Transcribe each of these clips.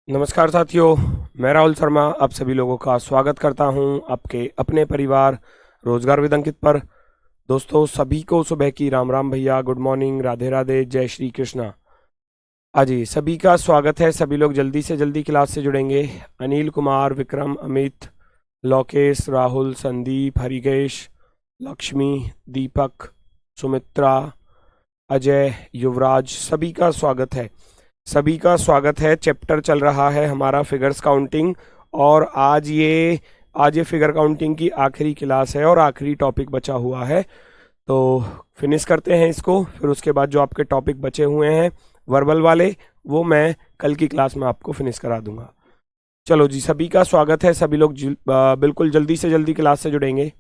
नमस्कार साथियों, मैं राहुल शर्मा आप सभी लोगों का स्वागत करता हूं आपके अपने परिवार रोजगार विद अंकित पर। दोस्तों सभी को सुबह की राम राम भैया, गुड मॉर्निंग, राधे राधे, जय श्री कृष्णा। जी सभी का स्वागत है। सभी लोग जल्दी से जल्दी क्लास से जुड़ेंगे। अनिल कुमार, विक्रम, अमित, लोकेश, राहुल, संदीप, हरिकेश, लक्ष्मी, दीपक, सुमित्रा, अजय, युवराज, सभी का स्वागत है। सभी का स्वागत है। चैप्टर चल रहा है हमारा फिगर्स काउंटिंग और आज ये फिगर काउंटिंग की आखिरी क्लास है और आखिरी टॉपिक बचा हुआ है। तो फिनिश करते हैं इसको, फिर उसके बाद जो आपके टॉपिक बचे हुए हैं वर्बल वाले वो मैं कल की क्लास में आपको फिनिश करा दूंगा। चलो जी, सभी का स्वागत है। सभी लोग बिल्कुल जल्दी से जल्दी क्लास से जुड़ेंगे।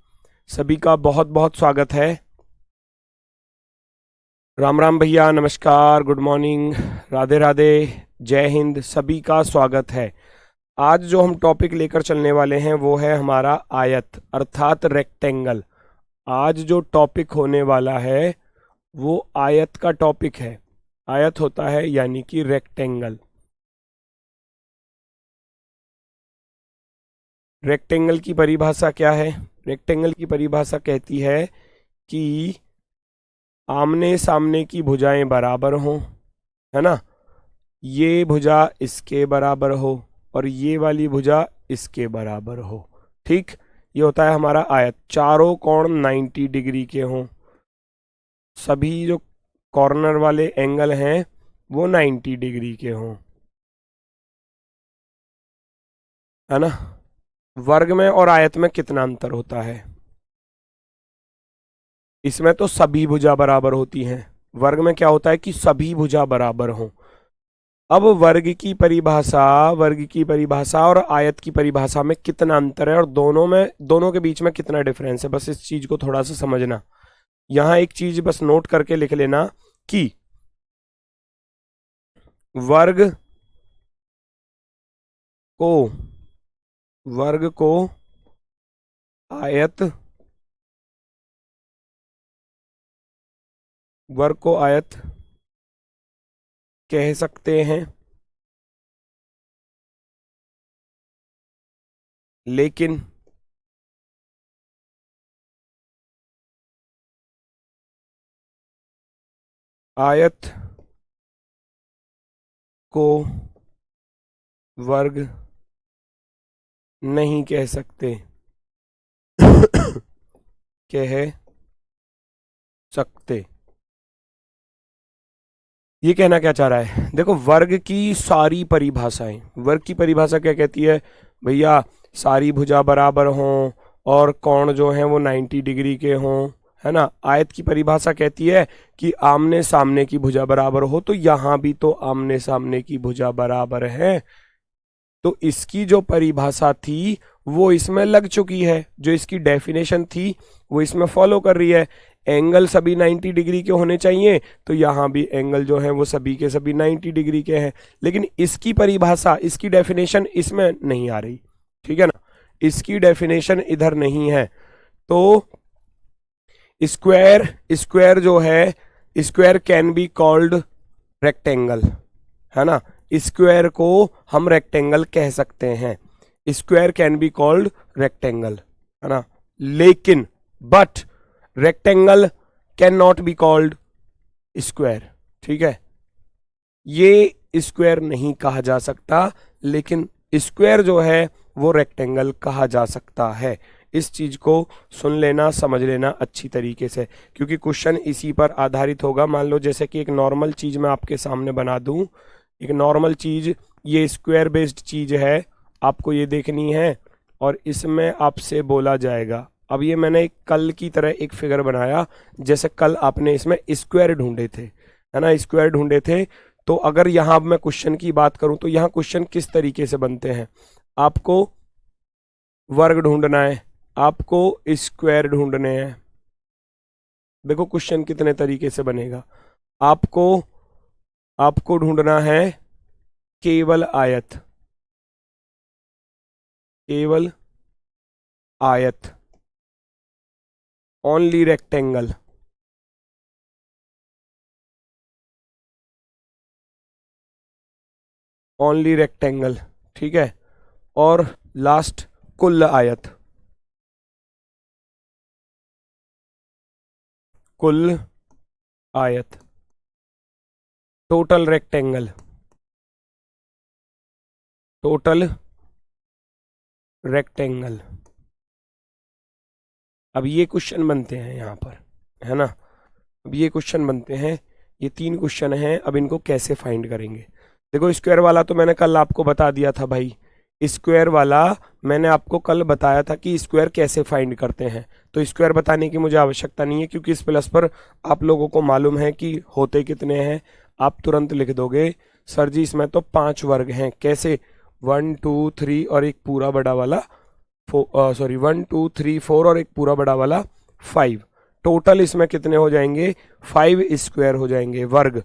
सभी का बहुत बहुत स्वागत है। राम राम भैया, नमस्कार, गुड मॉर्निंग, राधे राधे, जय हिंद, सभी का स्वागत है। आज जो हम टॉपिक लेकर चलने वाले हैं वो है हमारा आयत अर्थात रेक्टेंगल। आज जो टॉपिक होने वाला है वो आयत का टॉपिक है। आयत होता है यानी कि रेक्टेंगल। रेक्टेंगल की परिभाषा क्या है? रेक्टेंगल की परिभाषा कहती है कि आमने सामने की भुजाएं बराबर हों, है ना, ये भुजा इसके बराबर हो और ये वाली भुजा इसके बराबर हो। ठीक, ये होता है हमारा आयत। चारों कोण 90 डिग्री के हों, सभी जो कॉर्नर वाले एंगल हैं वो 90 डिग्री के हों, है ना। वर्ग में और आयत में कितना अंतर होता है? इसमें तो सभी भुजा बराबर होती हैं। वर्ग में क्या होता है कि सभी भुजा बराबर हों। अब वर्ग की परिभाषा और आयत की परिभाषा में कितना अंतर है और दोनों के बीच में कितना डिफरेंस है, बस इस चीज को थोड़ा सा समझना। यहां एक चीज बस नोट करके लिख लेना कि वर्ग को वर्ग को आयत वर्ग को आयत कह सकते हैं, लेकिन आयत को वर्ग नहीं कह सकते। कह सकते, ये कहना क्या चाह रहा है? देखो, वर्ग की सारी परिभाषाएं, वर्ग की परिभाषा क्या कहती है भैया? सारी भुजा बराबर हों और कोण जो हैं वो 90 डिग्री के हों, है ना। आयत की परिभाषा कहती है कि आमने सामने की भुजा बराबर हो, तो यहां भी तो आमने सामने की भुजा बराबर है। तो इसकी जो परिभाषा थी वो इसमें लग चुकी है, जो इसकी डेफिनेशन थी वो इसमें फॉलो कर रही है। एंगल सभी 90 डिग्री के होने चाहिए, तो यहाँ भी एंगल जो है वो सभी के सभी 90 डिग्री के हैं। लेकिन इसकी परिभाषा, इसकी डेफिनेशन इसमें नहीं आ रही, ठीक है ना। इसकी डेफिनेशन इधर नहीं है। तो स्क्वायर स्क्वायर जो है, square can be called rectangle, है ना। स्क्वायर को हम रेक्टेंगल कह सकते हैं। Square can be called rectangle, है ना। लेकिन but rectangle can not be called square, ठीक है। ये स्क्वायर नहीं कहा जा सकता, लेकिन स्क्वायर जो है वो रेक्टेंगल कहा जा सकता है। इस चीज को सुन लेना, समझ लेना अच्छी तरीके से, क्योंकि क्वेश्चन इसी पर आधारित होगा। मान लो जैसे कि एक नॉर्मल चीज मैं आपके सामने बना दूं, एक नॉर्मल चीज, ये स्क्वायर बेस्ड चीज है, आपको ये देखनी है और इसमें आपसे बोला जाएगा। अब ये मैंने एक कल की तरह एक फिगर बनाया, जैसे कल आपने इसमें स्क्वायर ढूंढे थे, है ना, स्क्वायर ढूंढे थे। तो अगर यहाँ अब मैं क्वेश्चन की बात करूं तो यहाँ क्वेश्चन किस तरीके से बनते हैं? आपको वर्ग ढूंढना है, आपको स्क्वायर ढूंढने हैं। देखो क्वेश्चन कितने तरीके से बनेगा। आपको आपको ढूंढना है केवल आयत, केवल आयत, ओनली रेक्टेंगल। ओनली रेक्टेंगल, ठीक है। और लास्ट कुल आयत, कुल आयत, टोटल रेक्टेंगल, टोटल रेक्टेंगल। अब ये क्वेश्चन बनते हैं यहाँ पर, है ना। अब ये क्वेश्चन बनते हैं, ये 3 क्वेश्चन हैं। अब इनको कैसे फाइंड करेंगे? देखो स्क्वायर वाला तो मैंने कल आपको बता दिया था भाई, स्क्वायर वाला मैंने आपको कल बताया था कि स्क्वायर कैसे फाइंड करते हैं। तो स्क्वायर बताने की मुझे आवश्यकता नहीं है, क्योंकि इस प्लस पर आप लोगों को मालूम है कि होते कितने हैं। आप तुरंत लिख दोगे सर जी इसमें तो 5 वर्ग हैं। कैसे? 1 2 3 और एक पूरा बड़ा वाला 1 2 3 4 और एक पूरा बड़ा वाला 5। टोटल इसमें कितने हो जाएंगे? 5 स्क्वायर हो जाएंगे, वर्ग।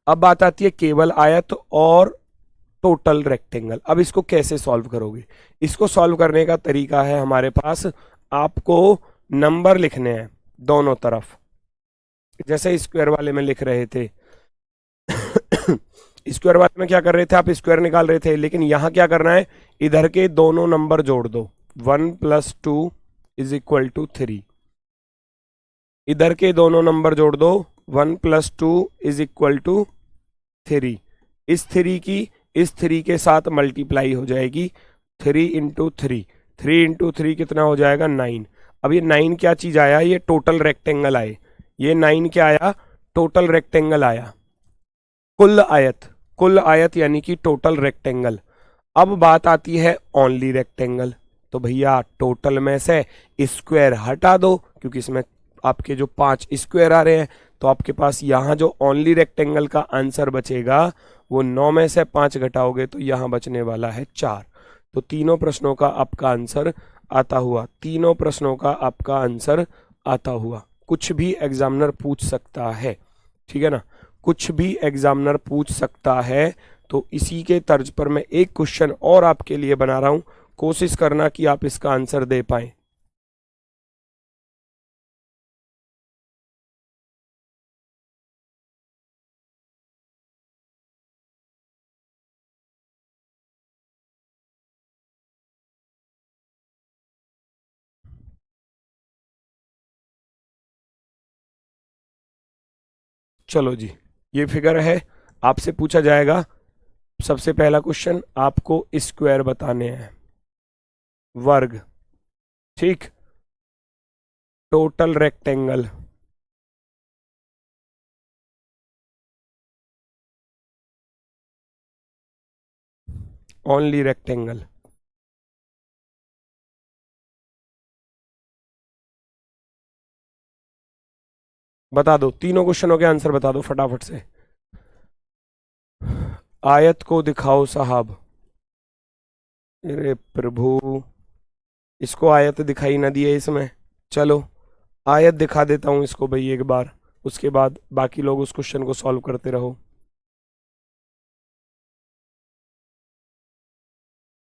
अब बात आती है केवल आयत और टोटल रेक्टेंगल। अब इसको कैसे सॉल्व करोगे? इसको सॉल्व करने का तरीका है हमारे पास, आपको नंबर लिखने हैं दोनों तरफ, जैसे स्क्वायर वाले में लिख रहे थे। स्क्वायर वाले में क्या कर रहे थे? आप स्क्वायर निकाल रहे थे, लेकिन यहां क्या करना है? इधर के दोनों नंबर जोड़ दो। 1 + 2 = 3। इधर के दोनों नंबर जोड़ दो। 1 + 2 = 3। इस 3 की इस 3 के साथ मल्टीप्लाई हो जाएगी। 3 × 3, 3 × 3 कितना हो जाएगा? 9। अब ये 9 क्या चीज आया? ये टोटल रेक्टेंगल आए। ये 9 क्या आया? टोटल रेक्टेंगल आया। कुल आयत, कुल आयत यानी कि टोटल रेक्टेंगल। अब बात आती है ओनली रेक्टेंगल। तो भैया टोटल में से स्क्वायर हटा दो, क्योंकि इसमें आपके जो 5 स्क्वायर आ रहे हैं, तो आपके पास यहाँ जो ओनली रेक्टेंगल का आंसर बचेगा वो 9 में से 5 घटाओगे तो यहाँ बचने वाला है 4। तो तीनों प्रश्नों का आपका आंसर आता हुआ, तीनों प्रश्नों का आपका आंसर आता हुआ। कुछ भी एग्जामिनर पूछ सकता है, ठीक है ना, कुछ भी एग्जामिनर पूछ सकता है। तो इसी के तर्ज पर मैं एक क्वेश्चन और आपके लिए बना रहा हूं, कोशिश करना कि आप इसका आंसर दे पाएं। चलो जी, ये फिगर है, आपसे पूछा जाएगा सबसे पहला क्वेश्चन, आपको स्क्वायर बताने हैं, वर्ग, ठीक, टोटल रेक्टेंगल, ओनली रेक्टेंगल। बता दो, तीनों क्वेश्चनों के आंसर बता दो फटाफट से। आयत को दिखाओ साहब। अरे प्रभु, इसको आयत दिखाई ना दिए इसमें। चलो आयत दिखा देता हूं इसको भाई एक बार, उसके बाद बाकी लोग उस क्वेश्चन को सॉल्व करते रहो।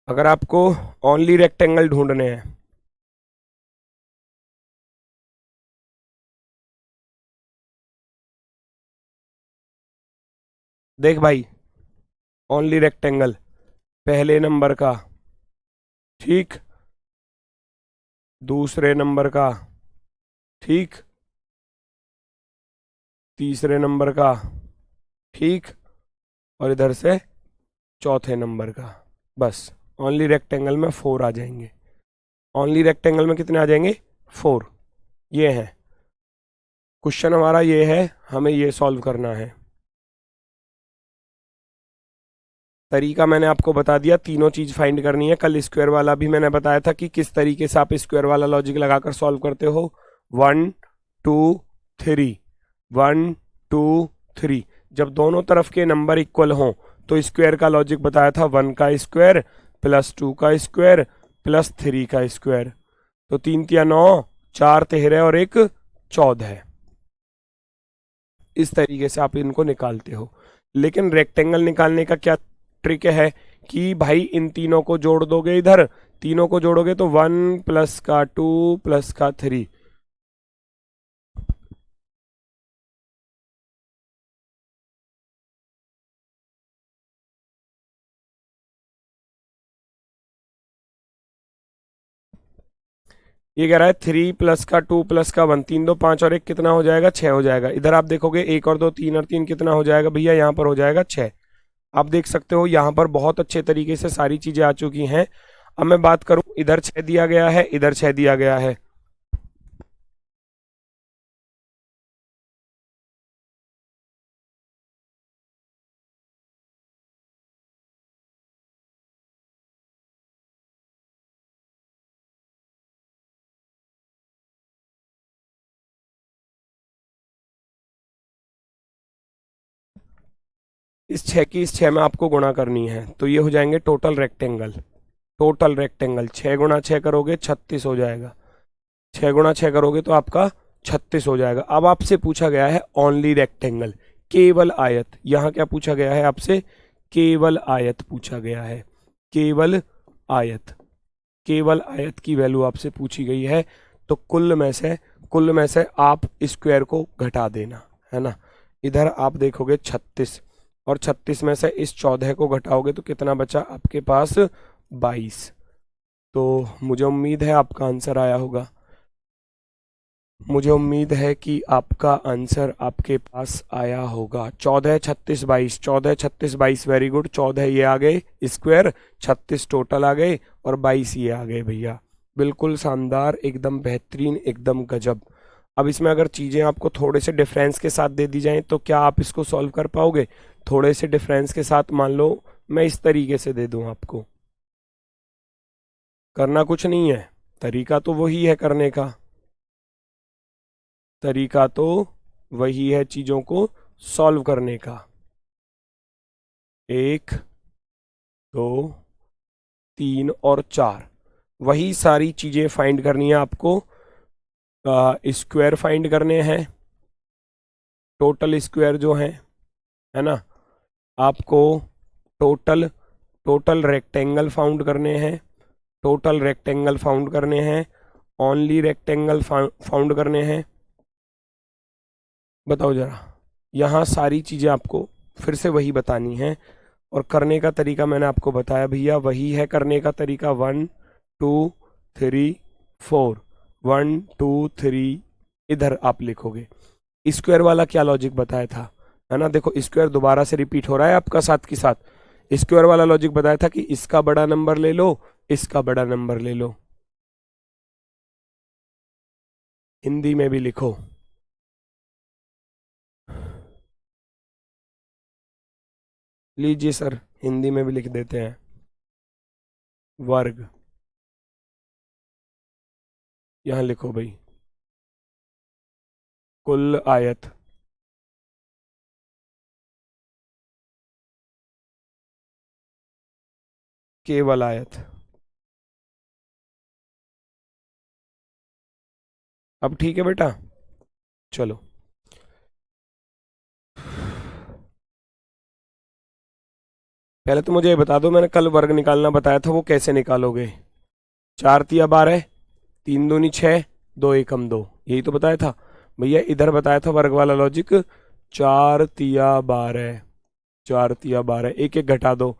अगर आपको ओनली रेक्टेंगल ढूंढने हैं, देख भाई, ओनली रेक्टेंगल पहले नंबर का, ठीक, दूसरे नंबर का, ठीक, तीसरे नंबर का, ठीक, और इधर से चौथे नंबर का। बस ओनली रेक्टेंगल में 4 आ जाएंगे। ओनली रेक्टेंगल में कितने आ जाएंगे? 4। ये है क्वेश्चन हमारा, ये है, हमें ये सॉल्व करना है। तरीका मैंने आपको बता दिया, तीनों चीज फाइंड करनी है। कल स्क्वायर वाला भी मैंने बताया था कि किस तरीके से आप स्क्वायर वाला लॉजिक लगाकर सॉल्व करते हो। 1 2 3, 1 2 3, जब दोनों तरफ के नंबर इक्वल हों तो स्क्वायर का लॉजिक बताया था, 1 का स्क्वायर प्लस 2 का स्क्वायर प्लस 3 का स्क्वायर। तो 3 तिया 9, 4 13 और एक 14। इस तरीके से आप इनको निकालते हो। लेकिन रेक्टेंगल निकालने का क्या ट्रिक है कि भाई इन तीनों को जोड़ दोगे, इधर तीनों को जोड़ोगे तो 1 + का 2 + का 3, ये कह रहा है 3 प्लस का 2 प्लस का 1, 3 2 5 और 1 कितना हो जाएगा, 6 हो जाएगा। इधर आप देखोगे 1 और 2 3 और 3 कितना हो जाएगा भैया, यहाँ पर हो जाएगा 6। आप देख सकते हो यहाँ पर बहुत अच्छे तरीके से सारी चीजें आ चुकी हैं। अब मैं बात करूं, इधर 6 दिया गया है, इधर 6 दिया गया है। इस 6 की इस 6 में आपको गुणा करनी है, तो ये हो जाएंगे टोटल रेक्टेंगल। टोटल रेक्टेंगल 6 गुणा 6 करोगे 36 हो जाएगा। 6 गुणा 6 करोगे तो आपका 36 हो जाएगा। अब आपसे पूछा गया है ओनली रेक्टेंगल, केवल आयत। यहाँ क्या पूछा गया है आपसे, केवल आयत पूछा गया है। केवल आयत, केवल आयत की वैल्यू आपसे पूछी गई है। तो कुल में से आप स्क्वायर को घटा देना है ना। इधर आप देखोगे 36 और 36 में से इस 14 को घटाओगे तो कितना बचा आपके पास, 22। तो मुझे उम्मीद है आपका आंसर आया होगा। मुझे उम्मीद है कि आपका आंसर आपके पास आया होगा। 14 36 22, 14 36 22, वेरी गुड। 14 ये आ गए स्क्वायर, 36 टोटल आ गए और 22 ये आ गए भैया। बिल्कुल शानदार, एकदम बेहतरीन, एकदम गजब। अब इसमें अगर चीज़ें आपको थोड़े से डिफरेंस के साथ दे दी जाएं तो क्या आप इसको सॉल्व कर पाओगे? थोड़े से डिफरेंस के साथ मान लो मैं इस तरीके से दे दूं आपको, करना कुछ नहीं है, तरीका तो वही है करने का। तरीका तो वही है चीजों को सॉल्व करने का। 1 2 3 और 4, वही सारी चीजें फाइंड करनी है आपको। स्क्वायर फाइंड करने हैं, टोटल स्क्वायर जो है ना। आपको टोटल टोटल रेक्टेंगल फाउंड करने हैं, टोटल रेक्टेंगल फाउंड करने हैं, ओनली रेक्टेंगल फाउंड करने हैं। बताओ जरा, यहाँ सारी चीज़ें आपको फिर से वही बतानी है और करने का तरीका मैंने आपको बताया भैया, वही है करने का तरीका। 1 2 3 4, 1 2 3, इधर आप लिखोगे। स्क्वायर वाला क्या लॉजिक बताया था, है ना। देखो स्क्वायर दोबारा से रिपीट हो रहा है आपका साथ के साथ। स्क्वायर वाला लॉजिक बताया था कि इसका बड़ा नंबर ले लो, इसका बड़ा नंबर ले लो। हिंदी में भी लिखो। लीजिए सर, हिंदी में भी लिख देते हैं। वर्ग, यहां लिखो भाई। कुल आयत, केवल आयत। अब ठीक है बेटा, चलो। पहले तो मुझे ये बता दो, मैंने कल वर्ग निकालना बताया था, वो कैसे निकालोगे? 4 तिया 12, 3 दूनी 6, 2 एकम 2, यही तो बताया था भैया। इधर बताया था वर्ग वाला लॉजिक, 4 तिया 12, 4 तिया 12, एक एक घटा दो।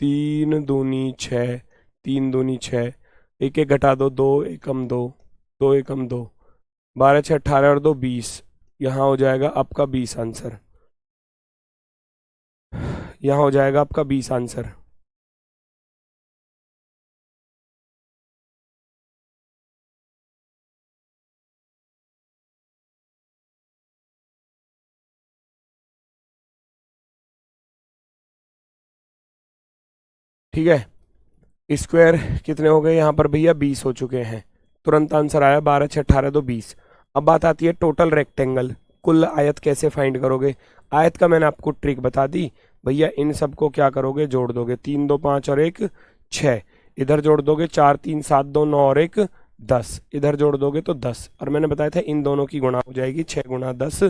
3 दूनी 6, 3 दूनी 6, एक एक घटा दो, 2 एकम 2, 2 एकम 2, 12 6 18 और 2 20। यहाँ हो जाएगा आपका 20 आंसर। यहाँ हो जाएगा आपका 20 आंसर। ठीक है, स्क्वायर कितने हो गए यहाँ पर भैया, 20 हो चुके हैं। तुरंत आंसर आया, 12 6 18 2 20। अब बात आती है टोटल रेक्टेंगल, कुल आयत कैसे फाइंड करोगे? आयत का मैंने आपको ट्रिक बता दी भैया। इन सबको क्या करोगे, जोड़ दोगे। 3 2 5 और 1 6, इधर जोड़ दोगे 4 3 7 2 9 और 1 10, इधर जोड़ दोगे तो 10। और मैंने बताया था इन दोनों की गुणा हो जाएगी, 6 गुणा 10,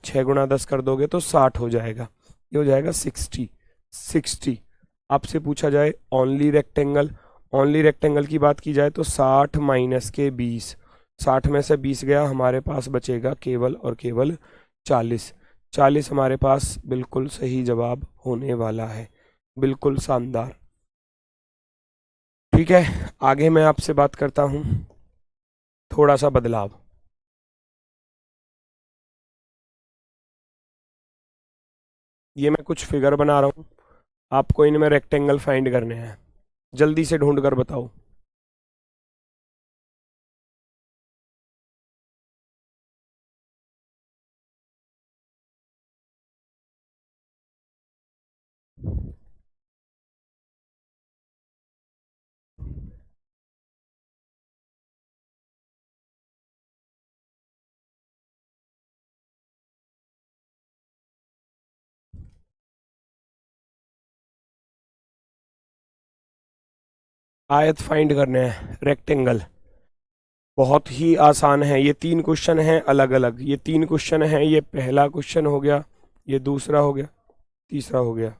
6 गुणा 10 कर दोगे तो 60 हो जाएगा। ये हो जाएगा 60। 60 आपसे पूछा जाए ओनली रेक्टेंगल, ओनली रेक्टेंगल की बात की जाए तो 60 माइनस के 20, 60 में से 20 गया, हमारे पास बचेगा केवल और केवल 40। 40 हमारे पास बिल्कुल सही जवाब होने वाला है। बिल्कुल शानदार। ठीक है, आगे मैं आपसे बात करता हूँ। थोड़ा सा बदलाव। ये मैं कुछ फिगर बना रहा हूँ, आपको इनमें रेक्टेंगल फाइंड करने हैं, जल्दी से ढूंढ कर बताओ। आयत फाइंड करने हैं, रेक्टेंगल। बहुत ही आसान है, ये तीन क्वेश्चन हैं अलग अलग, ये तीन क्वेश्चन हैं, ये पहला क्वेश्चन हो गया, ये दूसरा हो गया, तीसरा हो गया।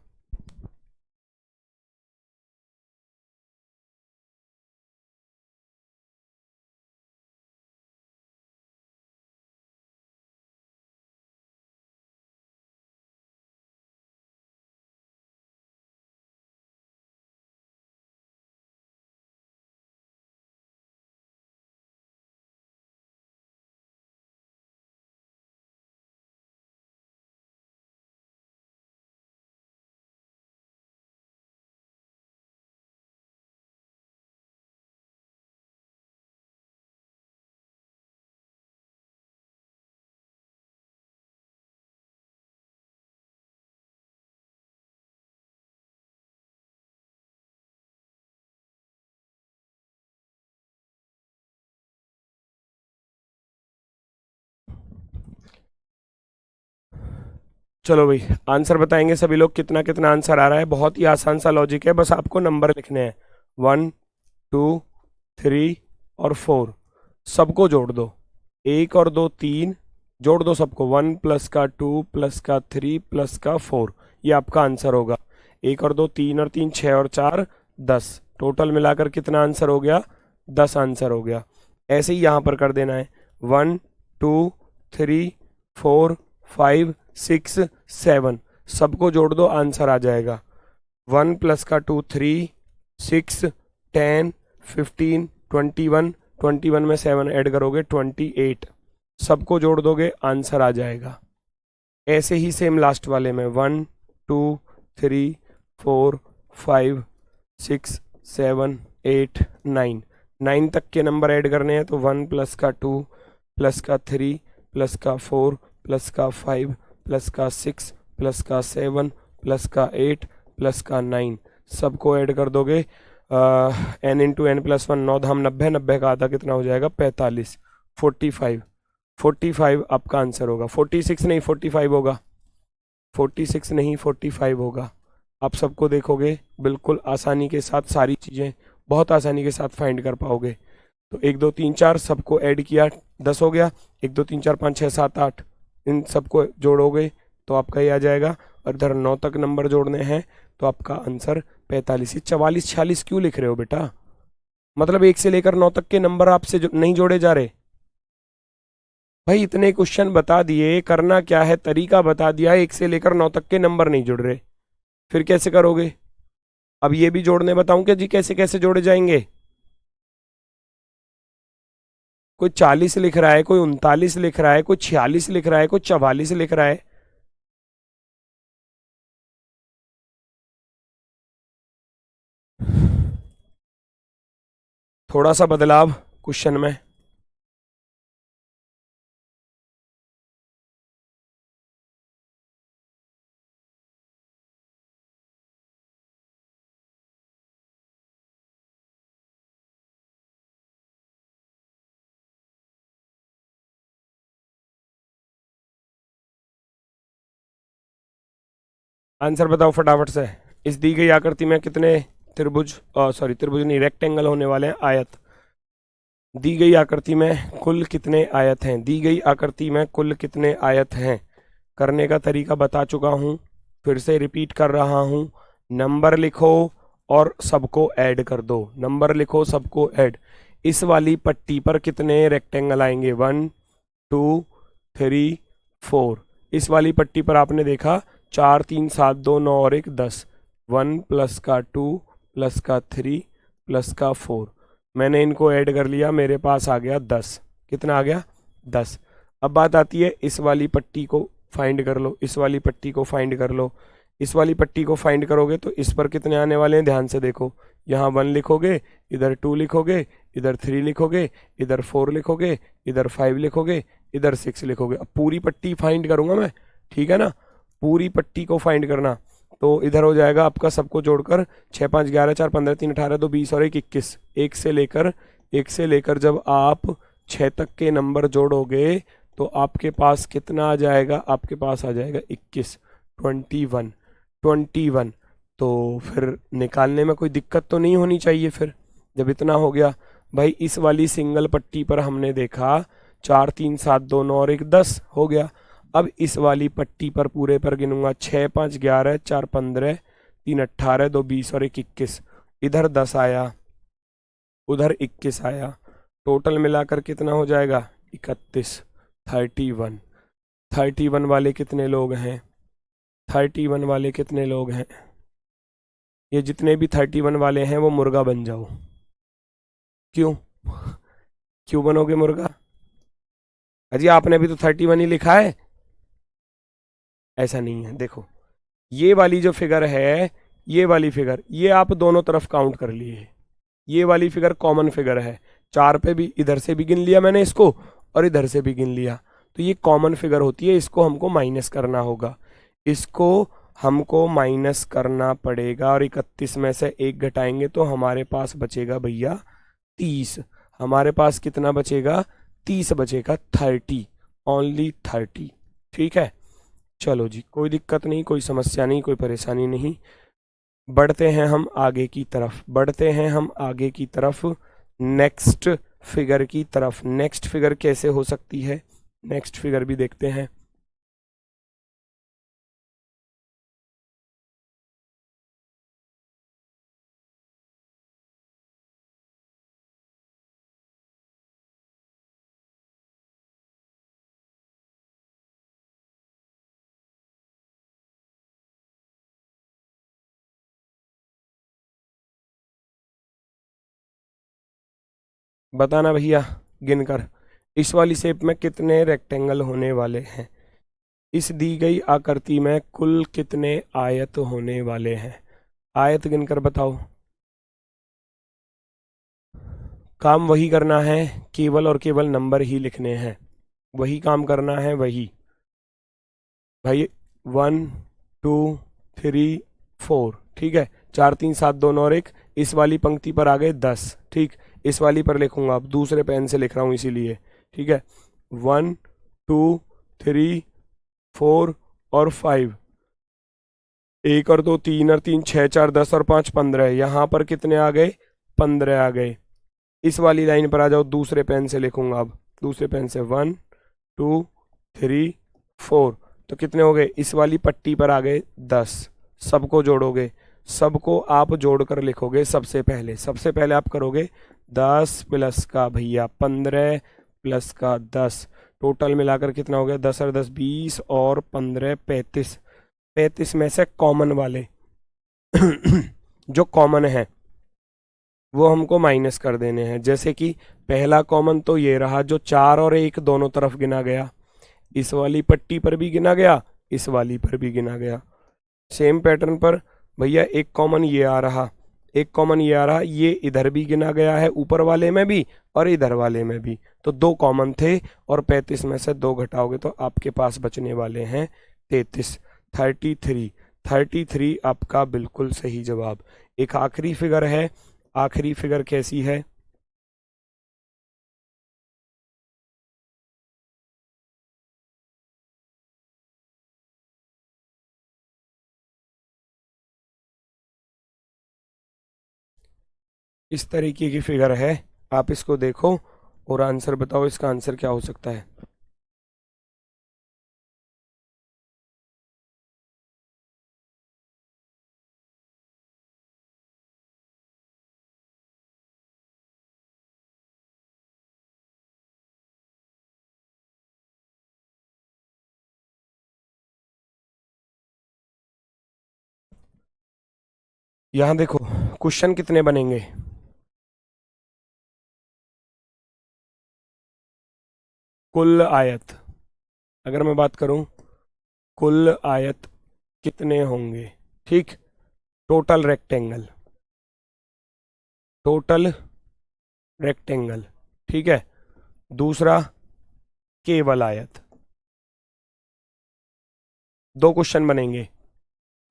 चलो भाई, आंसर बताएंगे सभी लोग, कितना कितना आंसर आ रहा है। बहुत ही आसान सा लॉजिक है, बस आपको नंबर लिखने हैं, 1 2 3 और 4, सबको जोड़ दो। 1 और 2 3, जोड़ दो सबको, 1 प्लस का 2 प्लस का 3 प्लस का 4, ये आपका आंसर होगा। 1 और 2 3 और 3 6 और 4 10, टोटल मिलाकर कितना आंसर हो गया? 10 आंसर हो गया। ऐसे ही यहाँ पर कर देना है, 1 2 3 4 5 6 7, सबको जोड़ दो, आंसर आ जाएगा। 1 प्लस का 2 3, 6 10 15 21, 21 में 7 ऐड करोगे 28, सबको जोड़ दोगे, आंसर आ जाएगा। ऐसे ही सेम लास्ट वाले में 1 2 3 4 5 6 7 8 9, 9 तक के नंबर ऐड करने हैं, तो 1 प्लस का 2 प्लस का 3 प्लस का 4 प्लस का 5 प्लस का 6 प्लस का 7 प्लस का 8 प्लस का 9, सबको ऐड कर दोगे। n इंटू एन प्लस 1, 9 धाम 90, 90 का आधा कितना हो जाएगा? 45, 45, 45 आपका आंसर होगा। 46 नहीं 45 होगा, 46 नहीं 45 होगा। आप सबको देखोगे बिल्कुल आसानी के साथ, सारी चीज़ें बहुत आसानी के साथ फाइंड कर पाओगे। तो 1 2 3 4 सबको ऐड किया, 10 हो गया। 1 2 3 4 5 6 7 8, इन सबको जोड़ोगे तो आपका ये आ जाएगा। और इधर 9 तक नंबर जोड़ने हैं, तो आपका आंसर 45। 44 46 क्यों लिख रहे हो बेटा? मतलब 1 से लेकर 9 तक के नंबर आपसे नहीं जोड़े जा रहे? भाई इतने क्वेश्चन बता दिए, करना क्या है तरीका बता दिया, 1 से लेकर 9 तक के नंबर नहीं जुड़ रहे, फिर कैसे करोगे? अब ये भी जोड़ने बताऊं क्या जी, कैसे कैसे जोड़े जाएंगे? कोई 40 लिख रहा है, कोई 39 लिख रहा है, कोई 46 लिख रहा है, कोई 44 लिख रहा है। थोड़ा सा बदलाव क्वेश्चन में। आंसर बताओ फटाफट से। इस दी गई आकृति में कितने त्रिभुज, सॉरी त्रिभुज नहीं, रेक्टेंगल होने वाले हैं, आयत। दी गई आकृति में कुल कितने आयत हैं? दी गई आकृति में कुल कितने आयत हैं? करने का तरीका बता चुका हूँ, फिर से रिपीट कर रहा हूँ। नंबर लिखो और सबको ऐड कर दो, नंबर लिखो सबको ऐड। इस वाली पट्टी पर कितने रेक्टेंगल आएंगे? 1 2 3 4। इस वाली पट्टी पर आपने देखा 4 3 7 2 9 और 1 10, 1 प्लस का 2 प्लस का 3 प्लस का 4, मैंने इनको ऐड कर लिया, मेरे पास आ गया 10। कितना आ गया? 10। अब बात आती है इस वाली पट्टी को फाइंड कर लो, इस वाली पट्टी को फाइंड कर लो। इस वाली पट्टी को फाइंड करोगे तो इस पर कितने आने वाले हैं, ध्यान से देखो। यहाँ 1 लिखोगे, इधर 2 लिखोगे, इधर 3 लिखोगे, इधर 4 लिखोगे, इधर 5 लिखोगे, इधर 6 लिखोगे। अब पूरी पट्टी फाइंड करूंगा मैं, ठीक है ना? पूरी पट्टी को फाइंड करना, तो इधर हो जाएगा आपका सबको जोड़कर 6 5 11 4 15 3 18 2 20 और 1 21। एक से लेकर जब आप 6 तक के नंबर जोड़ोगे तो आपके पास कितना आ जाएगा? आपके पास आ जाएगा 21, 21, 21। तो फिर निकालने में कोई दिक्कत तो नहीं होनी चाहिए फिर, जब इतना हो गया। भाई इस वाली सिंगल पट्टी पर हमने देखा 4 3 7 2 9 और 1 10 हो गया। अब इस वाली पट्टी पर पूरे पर गिनूंगा, 6 5 11 4 15 3 18 2 20 और 1 21। इधर 10 आया, उधर 21 आया, टोटल मिलाकर कितना हो जाएगा? 31, 31। 31 वाले कितने लोग हैं? 31 वाले कितने लोग हैं? ये जितने भी 31 वाले हैं वो मुर्गा बन जाओ। क्यों? क्यों बनोगे मुर्गा? अजी आपने भी तो 31 ही लिखा है। ऐसा नहीं है, देखो ये वाली जो फिगर है, ये वाली फिगर, ये आप दोनों तरफ काउंट कर लिए। ये वाली फिगर कॉमन फिगर है, 4 पे भी इधर से भी गिन लिया मैंने इसको और इधर से भी गिन लिया, तो ये कॉमन फिगर होती है। इसको हमको माइनस करना होगा, इसको हमको माइनस करना पड़ेगा और 31 में से 1 घटाएंगे तो हमारे पास बचेगा भैया 30। हमारे पास कितना बचेगा? 30 बचेगा, 30, ओनली 30। ठीक है, चलो जी, कोई दिक्कत नहीं, कोई समस्या नहीं, कोई परेशानी नहीं। बढ़ते हैं हम आगे की तरफ, बढ़ते हैं हम आगे की तरफ, नेक्स्ट फिगर की तरफ। नेक्स्ट फिगर कैसे हो सकती है, नेक्स्ट फिगर भी देखते हैं। बताना भैया गिनकर, इस वाली शेप में कितने रेक्टेंगल होने वाले हैं? इस दी गई आकृति में कुल कितने आयत होने वाले हैं? आयत गिनकर बताओ। काम वही करना है, केवल और केवल नंबर ही लिखने हैं, वही काम करना है, वही भाई। 1 2 3 4, ठीक है, 4 3 7 2 9 और 1। इस वाली पंक्ति पर आ गए 10, ठीक। इस वाली पर लिखूंगा, अब दूसरे पेन से लिख रहा हूँ इसीलिए, ठीक है। 1 2 3 4 और 5, 1 और 2 3 और 3 6 4 10 और 5 15। यहाँ पर कितने आ गए? 15 आ गए। इस वाली लाइन पर आ जाओ, दूसरे पेन से लिखूंगा अब, दूसरे पेन से 1 2 3 4, तो कितने हो गए? इस वाली पट्टी पर आ गए 10। सबको जोड़ोगे, सबको आप जोड़कर लिखोगे। सबसे पहले आप करोगे 10 प्लस का भैया 15 प्लस का 10, टोटल मिलाकर कितना हो गया? 10 और 10 20 और 15 35। 35 में से कॉमन वाले जो कॉमन है वो हमको माइनस कर देने हैं। जैसे कि पहला कॉमन तो ये रहा, जो 4 और 1 दोनों तरफ गिना गया, इस वाली पट्टी पर भी गिना गया, इस वाली पर भी गिना गया। सेम पैटर्न पर भैया एक कॉमन ये आ रहा, एक कॉमन ये आ रहा, ये इधर भी गिना गया है, ऊपर वाले में भी और इधर वाले में भी, तो 2 कॉमन थे और 35 में से 2 घटाओगे तो आपके पास बचने वाले हैं 33, 33। 33 आपका बिल्कुल सही जवाब। एक आखिरी फिगर है, आखिरी फिगर कैसी है? इस तरीके की फिगर है, आप इसको देखो और आंसर बताओ, इसका आंसर क्या हो सकता है? यहाँ देखो, क्वेश्चन कितने बनेंगे? कुल आयत, अगर मैं बात करूं कुल आयत कितने होंगे, ठीक, टोटल रेक्टेंगल, टोटल रेक्टेंगल, ठीक है। दूसरा केवल आयत, दो क्वेश्चन बनेंगे।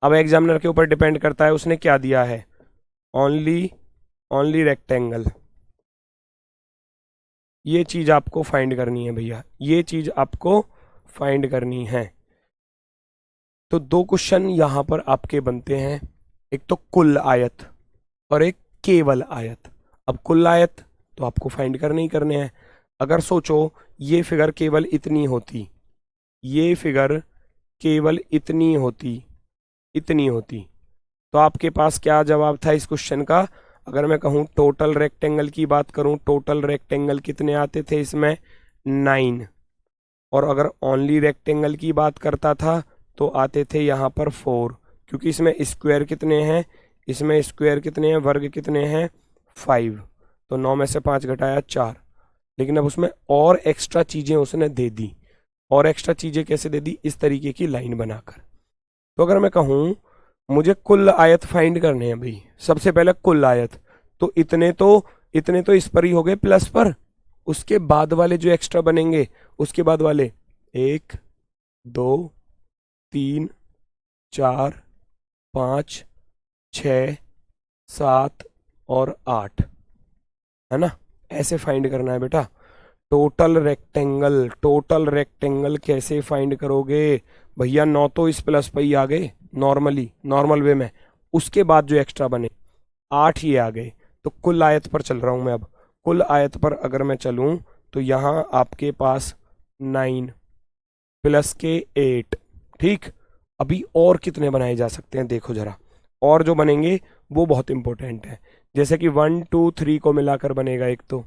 अब एग्जामिनर के ऊपर डिपेंड करता है उसने क्या दिया है, ओनली रेक्टेंगल। ये चीज आपको फाइंड करनी है भैया, ये चीज आपको फाइंड करनी है। तो दो क्वेश्चन यहां पर आपके बनते हैं, एक तो कुल आयत और एक केवल आयत। अब कुल आयत तो आपको फाइंड करने ही करने हैं। अगर सोचो ये फिगर केवल इतनी होती, ये फिगर केवल इतनी होती, तो आपके पास क्या जवाब था इस क्वेश्चन का। अगर मैं कहूं टोटल रेक्टेंगल की बात करूं, टोटल रेक्टेंगल कितने आते थे इसमें, 9। और अगर ओनली रेक्टेंगल की बात करता था तो आते थे यहाँ पर 4, क्योंकि इसमें स्क्वायर कितने हैं, इसमें स्क्वायर कितने हैं, वर्ग कितने हैं, 5। तो 9 में से 5 घटाया 4। लेकिन अब उसमें और एक्स्ट्रा चीज़ें उसने दे दी। और एक्स्ट्रा चीज़ें कैसे दे दी, इस तरीके की लाइन बनाकर। तो अगर मैं कहूँ मुझे कुल आयत फाइंड करने हैं भाई, सबसे पहले कुल आयत, तो इतने तो इस पर ही हो गए प्लस पर, उसके बाद वाले जो एक्स्ट्रा बनेंगे, उसके बाद वाले 1 2 3 4 5 6 7 और 8, है ना। ऐसे फाइंड करना है बेटा। टोटल रेक्टेंगल कैसे फाइंड करोगे भैया, 9 तो इस प्लस पर ही आ गए नॉर्मल वे में, उसके बाद जो एक्स्ट्रा बने 8 ये आ गए। तो कुल आयत पर चल रहा हूं मैं। अब कुल आयत पर अगर मैं चलूं तो यहां आपके पास 9 प्लस के 8, ठीक। अभी और कितने बनाए जा सकते हैं देखो जरा, और जो बनेंगे वो बहुत इंपॉर्टेंट है। जैसे कि 1 2 3 को मिलाकर बनेगा एक, तो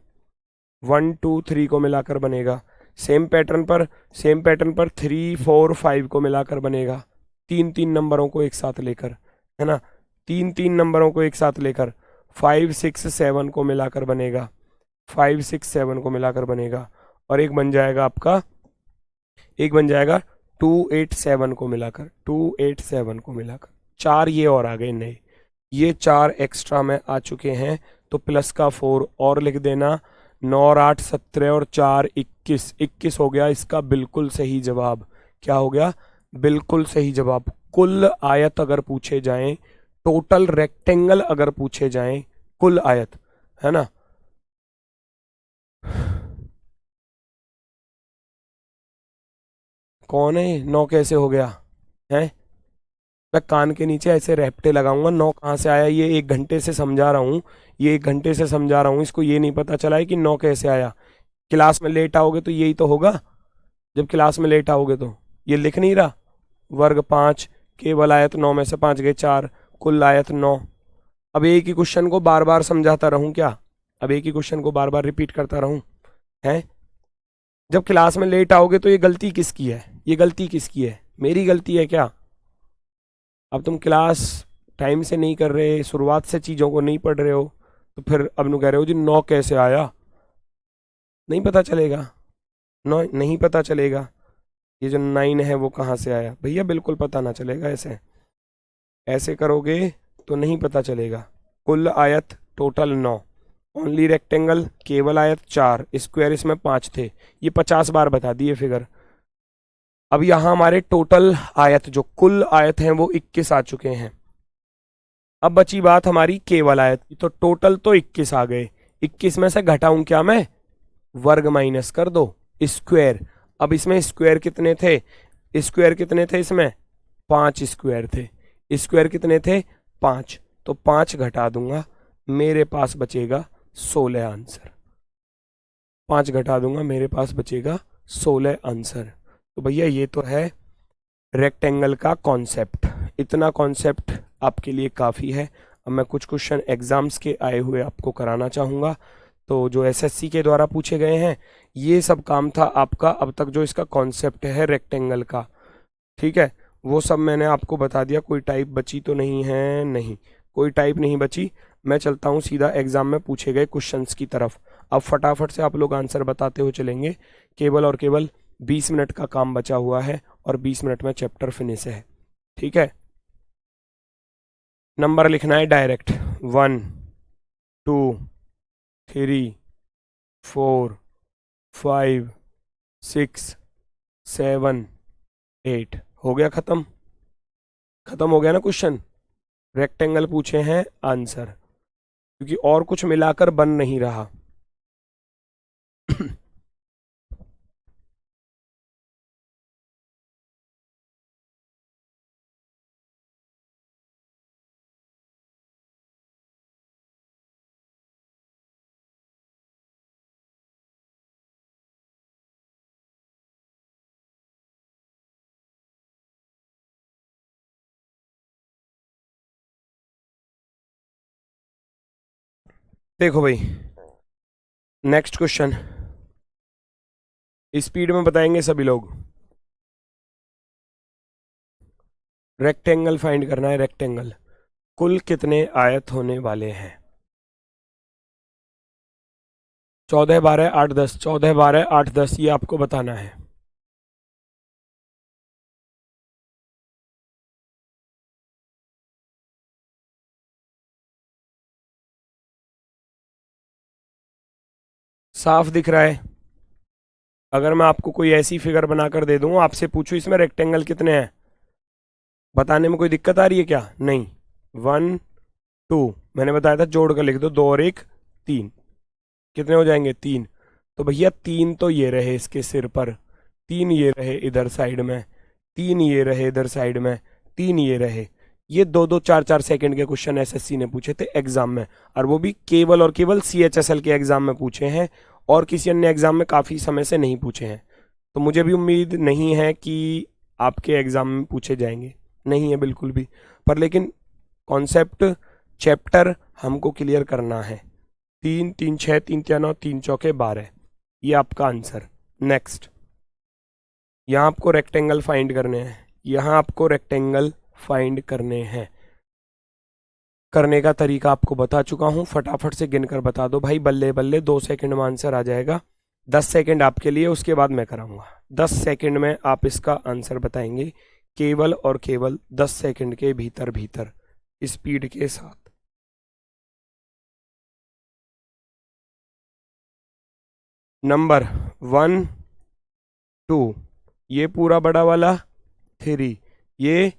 1 2 3 को मिलाकर बनेगा। सेम पैटर्न पर 3 4 5 को मिलाकर बनेगा, 3 नंबरों को एक साथ लेकर, है ना, 3 नंबरों को एक साथ लेकर। 5 6 7 को मिलाकर बनेगा, 5 6 7 को मिलाकर बनेगा। और एक बन जाएगा आपका, 2 8 7 को मिलाकर, 2 8 7 को मिलाकर। 4 ये और आ गए नए, ये 4 एक्स्ट्रा में आ चुके हैं। तो प्लस का 4 और लिख देना। 9 और 8 17 और 4 21 हो गया इसका बिल्कुल सही जवाब। क्या हो गया, बिल्कुल सही जवाब। कुल आयत अगर पूछे जाएं, टोटल रेक्टेंगल अगर पूछे जाएं, कुल आयत, है ना। कौन है 9 कैसे हो गया है, मैं कान के नीचे ऐसे रैप्टे लगाऊंगा। 9 कहाँ से आया, ये 1 घंटे से समझा रहा हूँ, इसको ये नहीं पता चला है कि 9 कैसे आया। क्लास में लेट आओगे तो यही तो होगा, जब क्लास में लेट आओगे तो ये लिख नहीं रहा, वर्ग 5, केवल आयत 9 में से 5 गए 4, कुल आयत 9। अब एक ही क्वेश्चन को बार बार समझाता रहूं क्या, अब एक ही क्वेश्चन को बार बार रिपीट करता रहूं, है। जब क्लास में लेट आओगे तो ये गलती किसकी है, ये गलती किसकी है, मेरी गलती है क्या। अब तुम क्लास टाइम से नहीं कर रहे, शुरुआत से चीज़ों को नहीं पढ़ रहे हो, तो फिर अब नु कह रहे हो जी 9 कैसे आया, नहीं पता चलेगा, 9 नहीं पता चलेगा। ये जो 9 है वो कहाँ से आया भैया, बिल्कुल पता ना चलेगा। ऐसे करोगे तो नहीं पता चलेगा। कुल आयत टोटल 9, ओनली रेक्टेंगल केवल आयत 4, स्क्वायर इसमें 5 थे, ये 50 बार बता दिए फिगर। अब यहां हमारे टोटल आयत, जो कुल आयत हैं वो 21 आ चुके हैं। अब बची बात हमारी केवल आयत की, तो टोटल तो 21 आ गए, 21 में से घटाऊं क्या मैं, वर्ग माइनस कर दो, स्क्वायर। अब इसमें स्क्वायर कितने थे, इसमें 5 स्क्वायर थे, स्क्वायर कितने थे 5, तो 5 घटा दूंगा, मेरे पास बचेगा 16 आंसर। 5 घटा दूंगा, मेरे पास बचेगा 16 आंसर। तो भैया ये तो है रेक्टेंगल का कॉन्सेप्ट, इतना कॉन्सेप्ट आपके लिए काफ़ी है। अब मैं कुछ क्वेश्चन एग्जाम्स के आए हुए आपको कराना चाहूँगा। तो जो एसएससी के द्वारा पूछे गए हैं, ये सब काम था आपका अब तक, जो इसका कॉन्सेप्ट है रेक्टेंगल का, ठीक है, वो सब मैंने आपको बता दिया। कोई टाइप बची तो नहीं है, नहीं कोई टाइप नहीं बची। मैं चलता हूँ सीधा एग्जाम में पूछे गए क्वेश्चंस की तरफ। अब फटाफट से आप लोग आंसर बताते हुए चलेंगे, केवल और केवल 20 मिनट का काम बचा हुआ है और 20 मिनट में चैप्टर फिनिश है। ठीक है, नंबर लिखना है डायरेक्ट, 1 2 3 4 5 6 7 8। हो गया खत्म, खत्म हो गया ना क्वेश्चन। रेक्टेंगल पूछे हैं आंसर, क्योंकि और कुछ मिलाकर बन नहीं रहा। देखो भाई, नेक्स्ट क्वेश्चन स्पीड में बताएंगे सभी लोग। रेक्टेंगल फाइंड करना है, रेक्टेंगल कुल कितने आयत होने वाले हैं? 14 12 8 10, 14 12 8 10, ये आपको बताना है। साफ दिख रहा है? अगर मैं आपको कोई ऐसी फिगर बनाकर दे दूं, आपसे पूछूं इसमें रेक्टेंगल कितने हैं, बताने में कोई दिक्कत आ रही है क्या? नहीं। 1 2, मैंने बताया था जोड़ कर लिख दो, 2 और 1 3, कितने हो जाएंगे? 3। तो भैया 3 तो ये रहे इसके सिर पर, 3 ये रहे इधर साइड में, 3 ये रहे इधर साइड में, 3 ये रहे। ये 2 2 4 4 सेकंड के क्वेश्चन एसएससी ने पूछे थे एग्जाम में, और वो भी केवल और केवल सीएचएसएल के एग्जाम में पूछे हैं, और किसी अन्य एग्जाम में काफ़ी समय से नहीं पूछे हैं। तो मुझे भी उम्मीद नहीं है कि आपके एग्जाम में पूछे जाएंगे, नहीं है बिल्कुल भी, पर लेकिन कॉन्सेप्ट चैप्टर हमको क्लियर करना है। 3 3 6 3 3 9 3 चौके 12, ये आपका आंसर। नेक्स्ट, यहाँ आपको रेक्टेंगल फाइंड करने हैं, यहाँ आपको रेक्टेंगल फाइंड करने हैं। करने का तरीका आपको बता चुका हूँ, फटाफट से गिनकर बता दो भाई, बल्ले बल्ले, 2 सेकंड में आंसर आ जाएगा। 10 सेकंड आपके लिए, उसके बाद मैं कराऊंगा। 10 सेकंड में आप इसका आंसर बताएंगे, केवल और केवल 10 सेकंड के भीतर भीतर, स्पीड के साथ। नंबर 1 2, ये पूरा बड़ा वाला 3, ये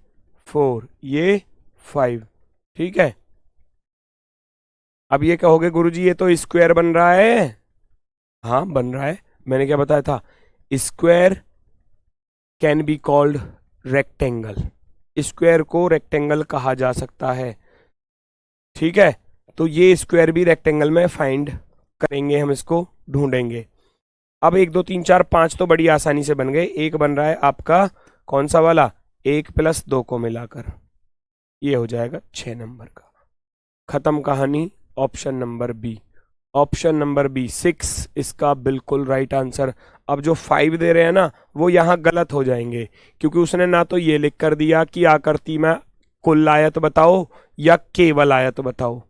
4, ये 5। ठीक है, अब ये कहोगे गुरुजी ये तो स्क्वायर बन रहा है। हाँ बन रहा है, मैंने क्या बताया था? Square can be called rectangle, square को रेक्टेंगल कहा जा सकता है। ठीक है, तो ये स्क्वायर भी रेक्टेंगल में फाइंड करेंगे, हम इसको ढूंढेंगे। अब 1 2 3 4 5 तो बड़ी आसानी से बन गए। एक बन रहा है आपका कौन सा वाला? 1 + 2 को मिलाकर, ये हो जाएगा 6 नंबर का। खत्म कहानी। Option number B, option number B 6 इसका बिल्कुल राइट आंसर। अब जो 5 दे रहे हैं ना, वो यहाँ गलत हो जाएंगे, क्योंकि उसने ना तो ये लिख कर दिया कि आकृति में कुल आयत बताओ या केवल आयत बताओ।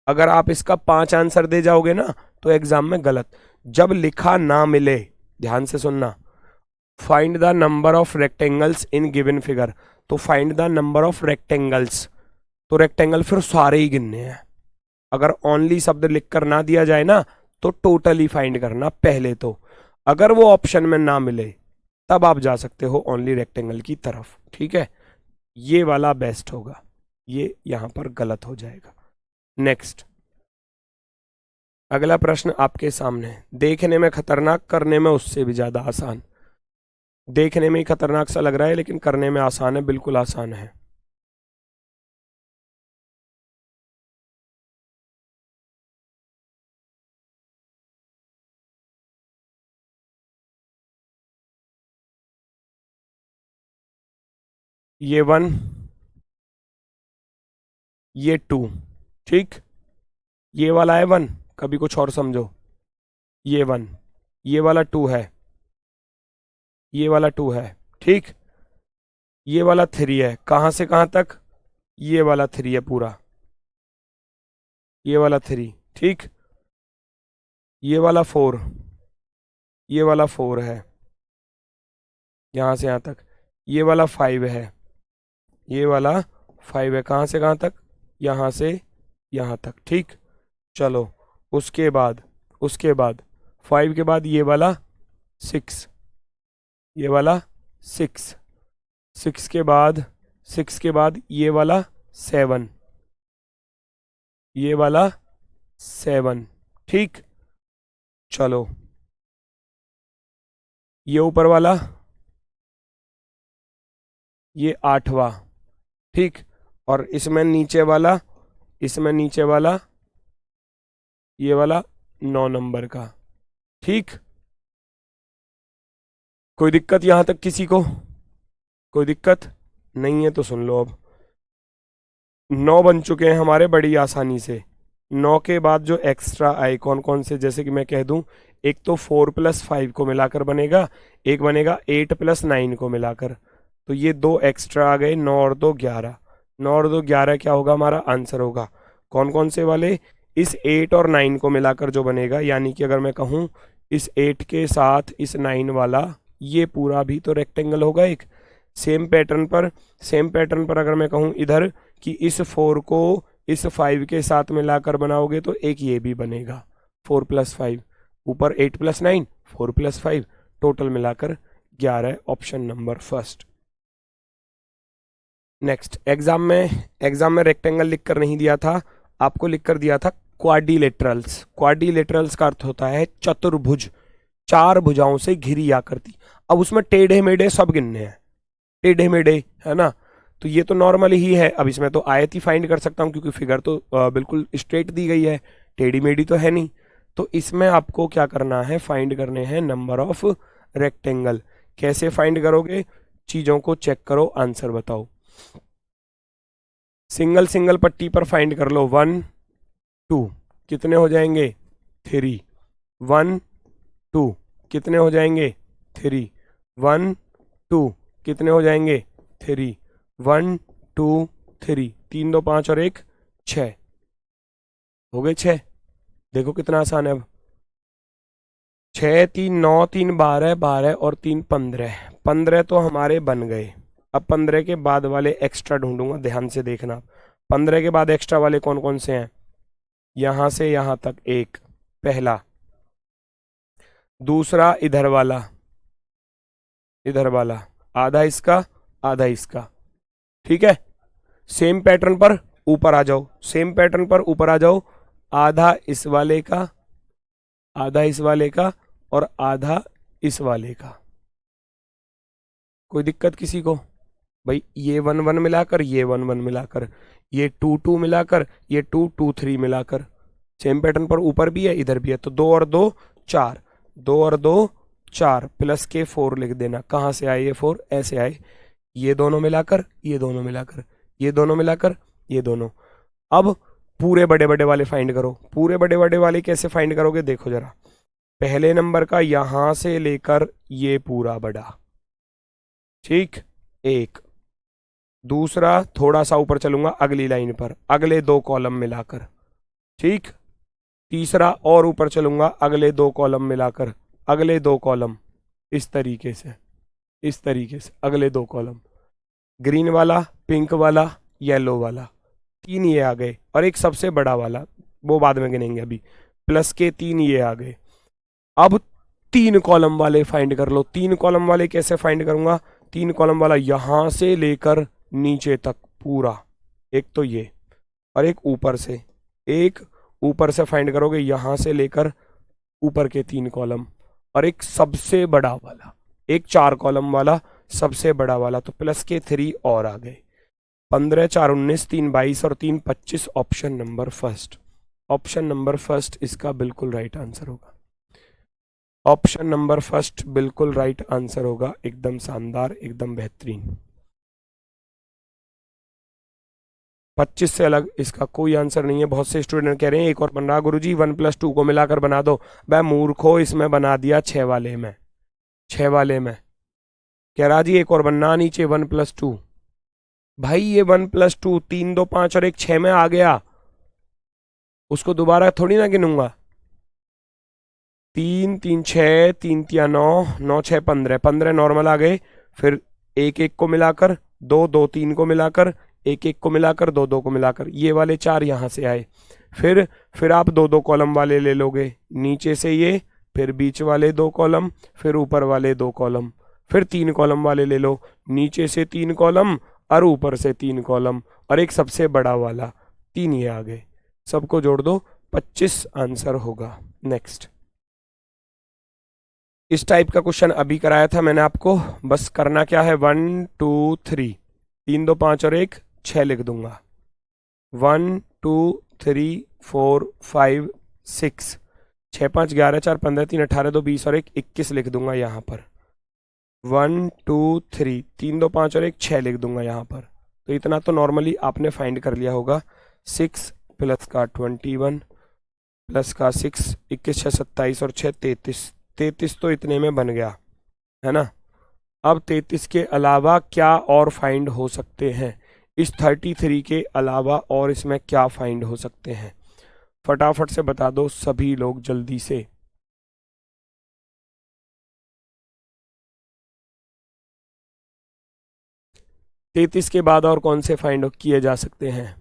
अगर आप इसका 5 आंसर दे जाओगे ना, तो एग्जाम में गलत। जब लिखा ना मिले, ध्यान से सुनना, find the number of rectangles in given figure, तो find the number of rectangles, तो रेक्टेंगल फिर सारे ही गिनने हैं। अगर ओनली शब्द लिखकर ना दिया जाए ना, तो टोटली फाइंड करना पहले। तो अगर वो ऑप्शन में ना मिले, तब आप जा सकते हो ओनली रेक्टेंगल की तरफ। ठीक है, ये वाला बेस्ट होगा, ये यहां पर गलत हो जाएगा। नेक्स्ट, अगला प्रश्न आपके सामने, देखने में खतरनाक, करने में उससे भी ज्यादा आसान। देखने में ही खतरनाक सा लग रहा है, लेकिन करने में आसान है, बिल्कुल आसान है। ये 1, ये 2, ठीक, ये वाला है 1, कभी कुछ और समझो। ये 1, ये वाला 2 है, ये वाला 2 है, ठीक। ये वाला 3 है, कहां से कहां तक? ये वाला 3 है पूरा, ये वाला 3, ठीक। ये वाला 4, ये वाला 4 है यहाँ से यहाँ तक, ये वाला 5 है, ये वाला 5 है, कहाँ से कहाँ तक, यहाँ से यहाँ तक, ठीक। चलो उसके बाद 5 के बाद ये वाला 6, ये वाला 6, 6 के बाद ये वाला 7, ये वाला 7, ठीक। चलो ये ऊपर वाला, ये 8वां, ठीक। और इसमें नीचे वाला ये वाला 9 नंबर का, ठीक। कोई दिक्कत यहां तक किसी को? कोई दिक्कत नहीं है तो सुन लो। अब 9 बन चुके हैं हमारे बड़ी आसानी से। 9 के बाद जो एक्स्ट्रा आए कौन कौन से, जैसे कि मैं कह दूं, एक तो 4 + 5 को मिलाकर बनेगा, एक बनेगा 8 + 9 को मिलाकर, तो ये 2 एक्स्ट्रा आ गए, 9 और 2 11, 9 और 2 11 क्या होगा हमारा आंसर होगा। कौन कौन से वाले? इस 8 और 9 को मिलाकर जो बनेगा, यानी कि अगर मैं कहूँ इस 8 के साथ इस 9 वाला, ये पूरा भी तो रेक्टेंगल होगा एक। सेम पैटर्न पर अगर मैं कहूँ इधर कि इस 4 को इस 5 के साथ मिलाकर बनाओगे तो एक ये भी बनेगा, 4 + 5, ऊपर 8 + 9, 4 + 5, टोटल मिलाकर 11, option number first. Next, exam में रेक्टेंगल लिखकर नहीं दिया था, आपको लिखकर दिया था क्वाड्रिलेटरल्स। क्वाड्रिलेटरल्स का अर्थ होता है चतुर्भुज, 4 भुजाओं से घिरी आकृति। अब उसमें टेढ़े मेढ़े सब गिनने हैं, टेढ़े मेढ़े, है ना। तो ये तो नॉर्मल ही है। अब इसमें तो आयत ही फाइंड कर सकता हूँ क्योंकि फिगर तो बिल्कुल स्ट्रेट दी गई है, टेढ़ी मेढ़ी तो है नहीं। तो इसमें आपको क्या करना है, फाइंड करने हैं नंबर ऑफ रेक्टेंगल। कैसे फाइंड करोगे? चीजों को चेक करो, आंसर बताओ। सिंगल पट्टी पर फाइंड कर लो। 1 2 कितने हो जाएंगे? 3। 1 2 कितने हो जाएंगे? 3। 1 2 कितने हो जाएंगे? 3। 1 2 3, 3 2 5 और 1 6, हो गए 6। देखो कितना आसान है। अब 6 3 9 3 12, 12 और 3 15, 15 तो हमारे बन गए। अब 15 के बाद वाले एक्स्ट्रा ढूंढूंगा, ध्यान से देखना। 15 के बाद एक्स्ट्रा वाले कौन कौन से हैं? यहां से यहां तक एक, पहला। दूसरा इधर वाला, आधा इसका आधा इसका, ठीक है। सेम पैटर्न पर ऊपर आ जाओ, आधा इस वाले का, आधा इस वाले का और आधा इस वाले का। कोई दिक्कत किसी को? भाई ये 1 1 मिलाकर, ये 1 1 मिलाकर, ये 2 2 मिलाकर, ये 2 2 3 मिलाकर, सेम पैटर्न पर ऊपर भी है इधर भी है। तो 2 और 2 4, 2 और 2 4, प्लस के 4 लिख देना। कहाँ से आए ये 4? ऐसे आए, ये दोनों मिलाकर, ये दोनों मिलाकर, ये दोनों मिलाकर, ये दोनों। अब पूरे बड़े बड़े वाले फाइंड करो। पूरे बड़े बड़े वाले कैसे फाइंड करोगे? देखो जरा, पहले नंबर का यहां से लेकर ये पूरा बड़ा, ठीक, एक। दूसरा थोड़ा सा ऊपर चलूंगा अगली लाइन पर, अगले 2 कॉलम मिलाकर, ठीक। तीसरा और ऊपर चलूंगा अगले 2 कॉलम मिलाकर, अगले 2 कॉलम, इस तरीके से अगले 2 कॉलम, ग्रीन वाला, पिंक वाला, येलो वाला, 3 ये आ गए और एक सबसे बड़ा वाला, वो बाद में गिनेंगे अभी, प्लस के 3 ये आ गए। अब 3 कॉलम वाले फाइंड कर लो। 3 कॉलम वाले कैसे फाइंड करूंगा? 3 कॉलम वाला यहां से लेकर नीचे तक पूरा, एक तो ये, और एक ऊपर से फाइंड करोगे यहां से लेकर ऊपर के 3 कॉलम, और एक सबसे बड़ा वाला, एक 4 कॉलम वाला सबसे बड़ा वाला, तो प्लस के 3 और आ गए। 15 4 19, 3 22 और 3 25, option number first. Option number first इसका बिल्कुल राइट आंसर होगा। ऑप्शन नंबर फर्स्ट बिल्कुल राइट आंसर होगा, एकदम शानदार, एकदम बेहतरीन। 25 से अलग इसका कोई आंसर नहीं है। बहुत से स्टूडेंट कह रहे हैं एक और बन रहा गुरुजी, 1 + 2 को मिलाकर बना दो। वह मूर्खो, इसमें बना दिया 6 वाले में, 6 वाले में। कह रहा जी एक और बनना नीचे 1 + 2। भाई ये 1 + 2, 3 2 5 और एक 6 में आ गया, उसको दोबारा थोड़ी ना गिनूंगा। तीन तीन छः, तीन तिया नौ, नौ छः पंद्रह, पंद्रह नॉर्मल आ गए। फिर एक एक को मिलाकर, दो दो तीन को मिलाकर, एक एक को मिलाकर, दो दो को मिलाकर, ये वाले चार यहाँ से आए। फिर आप दो दो कॉलम वाले ले लोगे, नीचे से ये, फिर बीच वाले दो कॉलम, फिर ऊपर वाले दो कॉलम, फिर तीन कॉलम वाले ले लो, नीचे से तीन कॉलम और ऊपर से तीन कॉलम, और एक सबसे बड़ा वाला, तीन ये आ गए। सबको जोड़ दो, 25 आंसर होगा। नेक्स्ट, इस टाइप का क्वेश्चन अभी कराया था मैंने आपको। बस करना क्या है, 1 2 3, तीन दो पाँच और एक, 6 लिख दूंगा। 1 2 3 4 5 6, 6 5 11 4 15 3 18 2 20 और एक 21 लिख दूंगा यहाँ पर। 1 2 3, तीन दो पाँच और एक, 6 लिख दूंगा यहाँ पर। तो इतना तो नॉर्मली आपने फाइंड कर लिया होगा। 6 प्लस का 21 प्लस का 6, 21 6 27 और 6 33, 33 तो इतने में बन गया है ना। अब 33 के अलावा क्या और फाइंड हो सकते हैं, इस 33 के अलावा और इसमें क्या फाइंड हो सकते हैं, फटाफट से बता दो सभी लोग जल्दी से। 33 के बाद और कौन से फाइंड किए जा सकते हैं।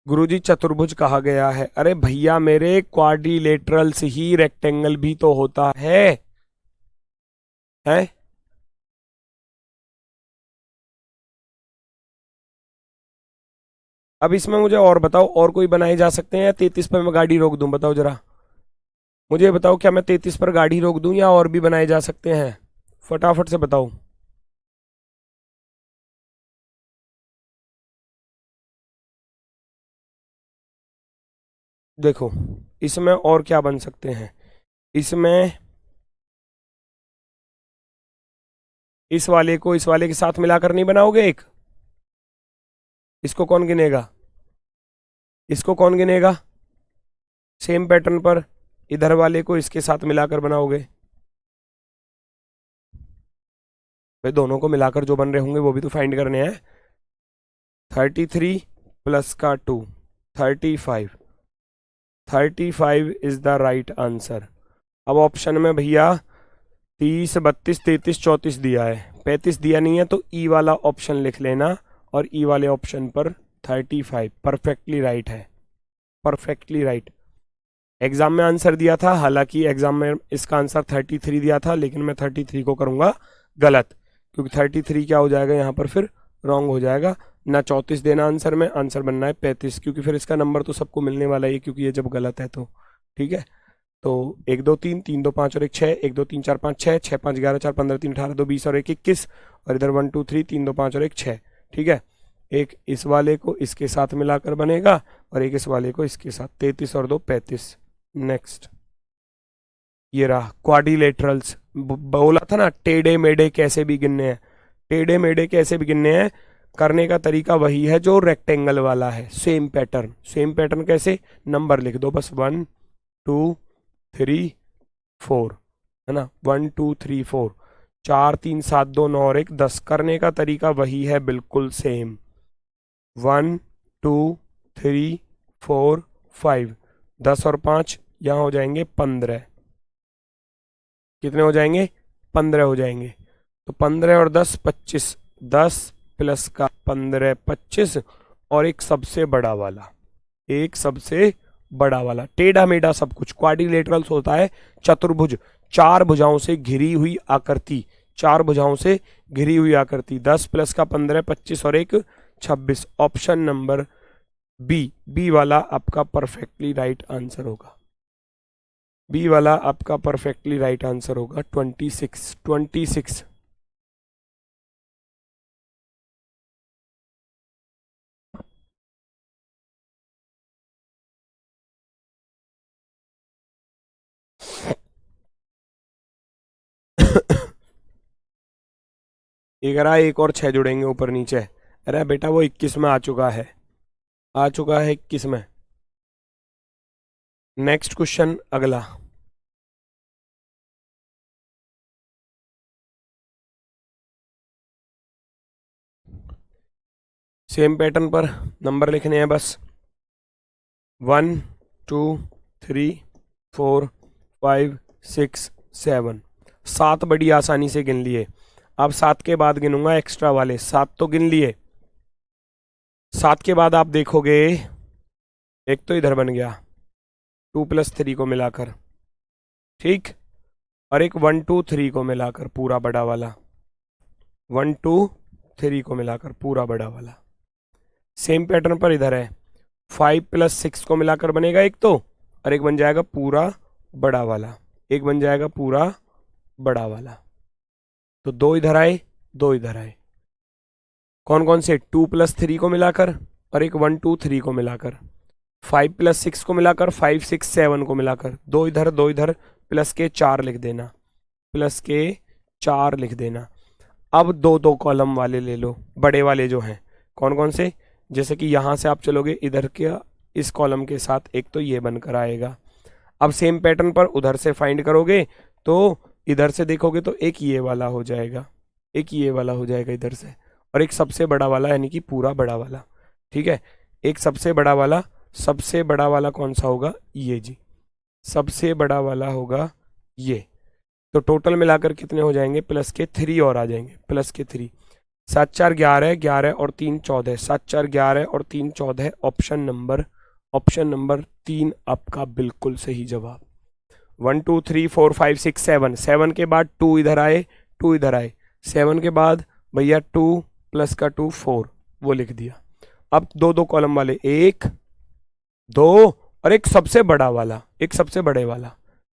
गुरुजी चतुर्भुज कहा गया है, अरे भैया मेरे क्वाड्रिलेटरल्स ही रेक्टेंगल भी तो होता है? अब इसमें मुझे और बताओ, और कोई बनाए जा सकते हैं या 33 पर मैं गाड़ी रोक दूं, बताओ जरा मुझे बताओ, क्या मैं 33 पर गाड़ी रोक दूं या और भी बनाए जा सकते हैं, फटाफट से बताओ। देखो इसमें और क्या बन सकते हैं, इसमें इस वाले को इस वाले के साथ मिलाकर नहीं बनाओगे एक, इसको कौन गिनेगा, इसको कौन गिनेगा, सेम पैटर्न पर इधर वाले को इसके साथ मिलाकर बनाओगे, भाई दोनों को मिलाकर जो बन रहे होंगे वो भी तो फाइंड करने हैं। 33 प्लस का 2, 35, 35 इज द राइट आंसर। अब ऑप्शन में भैया 30 32 33 34 दिया है, 35 दिया नहीं है, तो ई वाला ऑप्शन लिख लेना, और ई वाले ऑप्शन पर 35 परफेक्टली राइट है, परफेक्टली राइट। एग्जाम में आंसर दिया था, हालांकि एग्जाम में इसका आंसर 33 दिया था, लेकिन मैं 33 को करूंगा गलत, क्योंकि 33 क्या हो जाएगा यहाँ पर, फिर रॉन्ग हो जाएगा ना। 34 देना आंसर में, आंसर बनना है 35, क्योंकि फिर इसका नंबर तो सबको मिलने वाला है, क्योंकि ये जब गलत है तो ठीक है। तो 1 2 3, 3 2 5 और एक 6, 1 2 3 4 5 6, 6 5 11 4 15 3 18 2 20 और एक 21, और इधर 1 2 3, 3 2 5 और एक 6, ठीक है। एक इस वाले को इसके साथ मिलाकर बनेगा, और एक इस वाले को इसके साथ, 33 और 2 35। नेक्स्ट, ये रहा क्वाड्रिलेटरल्स, बोला था ना टेढ़े मेढ़े कैसे भी गिनने हैं, टेढ़े मेढ़े कैसे भी गिनने हैं, करने का तरीका वही है जो रेक्टेंगल वाला है, सेम पैटर्न। सेम पैटर्न कैसे, नंबर लिख दो बस, 1 2 3 4, है ना, 1 2 3 4, 4 3 7 2 9 और एक 10, करने का तरीका वही है, बिल्कुल सेम। 1 2 3 4 5, 10 और 5 यहाँ हो जाएंगे 15, कितने हो जाएंगे, 15 हो जाएंगे। तो 15 और 10 25, 10 प्लस का 15 25, और एक सबसे बड़ा वाला, एक सबसे बड़ा वाला, टेढ़ा मेढ़ा सब कुछ। क्वाड्रिलेटरल्स होता है चतुर्भुज, चार भुजाओं से घिरी हुई आकृति, चार भुजाओं से घिरी हुई आकृति। 10 प्लस का 15 25 और एक 26, ऑप्शन नंबर बी, बी वाला आपका परफेक्टली राइट आंसर होगा, बी वाला आपका परफेक्टली राइट आंसर होगा। 26, 26। एक रहा, एक और 6 जुड़ेंगे ऊपर नीचे, अरे बेटा वो 21 में आ चुका है, आ चुका है 21 में। नेक्स्ट क्वेश्चन अगला, सेम पैटर्न पर नंबर लिखने हैं बस। 1 2 3 4 5 6 7, 7 बड़ी आसानी से गिन लिए। अब 7 के बाद गिनूंगा एक्स्ट्रा वाले, 7 तो गिन लिए। 7 के बाद आप देखोगे एक तो इधर बन गया 2 + 3 को मिलाकर, ठीक, और एक 1 2 3 को मिलाकर पूरा बड़ा वाला, 1 2 3 को मिलाकर पूरा बड़ा वाला। सेम पैटर्न पर इधर है 5 + 6 को मिलाकर बनेगा एक तो, और एक बन जाएगा पूरा बड़ा वाला, एक बन जाएगा पूरा बड़ा वाला। तो 2 इधर आए, 2 इधर आए। कौन कौन से? 2 + 3 को मिलाकर, और एक 1 2 3 को मिलाकर, 5 + 6 को मिलाकर, 5 6 7 को मिलाकर, 2 इधर 2 इधर, प्लस के 4 लिख देना, प्लस के 4 लिख देना। अब 2 2 कॉलम वाले ले लो, बड़े वाले जो हैं। कौन कौन से? जैसे कि यहाँ से आप चलोगे इधर के इस कॉलम के साथ एक तो ये बनकर आएगा। अब सेम पैटर्न पर उधर से फाइंड करोगे तो इधर से देखोगे तो एक ये वाला हो जाएगा, एक ये वाला हो जाएगा इधर से, और एक सबसे बड़ा वाला यानी कि पूरा बड़ा वाला, ठीक है। एक सबसे बड़ा वाला, सबसे बड़ा वाला कौन सा होगा? ये जी, सबसे बड़ा वाला होगा ये। तो टोटल मिलाकर कितने हो जाएंगे? प्लस के 3 और आ जाएंगे, प्लस के 3। 7 4 11, 11 और 3 14, 7 4 11 और 3 14। ऑप्शन नंबर 3 आपका बिल्कुल सही जवाब। 1 2 3 4 5 6 7, 7 के बाद 2 इधर आए, 2 इधर आए, 7 के बाद भैया 2 प्लस का 2 4, वो लिख दिया। अब 2 2 कॉलम वाले, 1 2 और एक सबसे बड़ा वाला, एक सबसे बड़े वाला,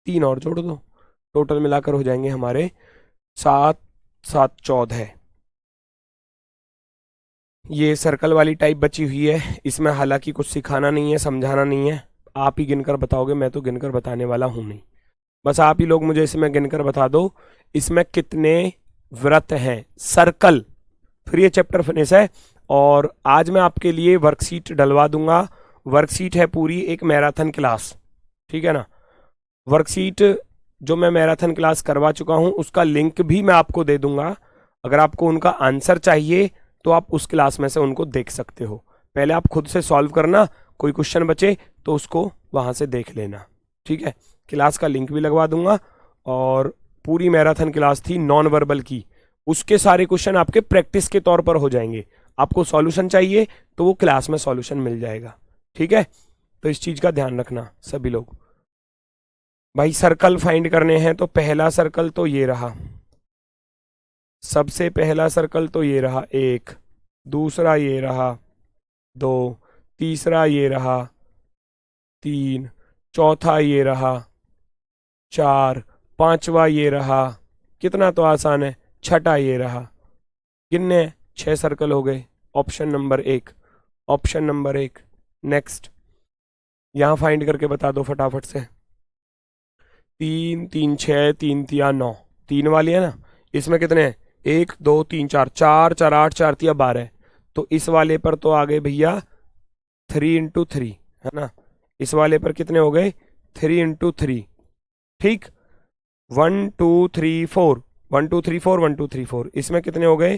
3 और जोड़ दो, टोटल मिलाकर हो जाएंगे हमारे 7 7 14। ये सर्कल वाली टाइप बची हुई है, इसमें हालांकि कुछ सिखाना नहीं है, समझाना नहीं है, आप ही गिनकर बताओगे, मैं तो गिनकर बताने वाला हूं नहीं। बस आप ही लोग मुझे इसमें गिनकर बता दो इसमें कितने व्रत हैं। सर्कल, फिर ये चैप्टर फिनिश है। और आज मैं आपके लिए वर्कशीट डलवा दूंगा। वर्कशीट है पूरी एक मैराथन क्लास, ठीक है ना। वर्कशीट जो मैं मैराथन क्लास करवा चुका हूं उसका लिंक भी मैं आपको दे दूंगा। अगर आपको उनका आंसर चाहिए तो आप उस क्लास में से उनको देख सकते हो। पहले आप खुद से सॉल्व करना, कोई क्वेश्चन बचे तो उसको वहां से देख लेना, ठीक है। क्लास का लिंक भी लगवा दूंगा। और पूरी मैराथन क्लास थी नॉन वर्बल की, उसके सारे क्वेश्चन आपके प्रैक्टिस के तौर पर हो जाएंगे। आपको सॉल्यूशन चाहिए तो वो क्लास में सॉल्यूशन मिल जाएगा, ठीक है। तो इस चीज का ध्यान रखना सभी लोग। भाई सर्कल फाइंड करने हैं तो पहला सर्कल तो ये रहा, सबसे पहला सर्कल तो ये रहा 1, दूसरा ये रहा 2, तीसरा ये रहा 3, चौथा ये रहा 4, पांचवा ये रहा, कितना तो आसान है, छठा ये रहा। कितने? 6 सर्कल हो गए। Option number 1, option number 1। Next, यहां फाइंड करके बता दो फटाफट से। 3 3 6 3 3 9, 3 वाली है ना, इसमें कितने हैं? 1 2 3 4, 4 4 8, 4 3 12। तो इस वाले पर तो आ गए भैया 3 × 3, है ना। इस वाले पर कितने हो गए? 3 × 3, ठीक। 1 2 3 4, 1 2 3 4, 1 2 3 4। इसमें कितने हो गए?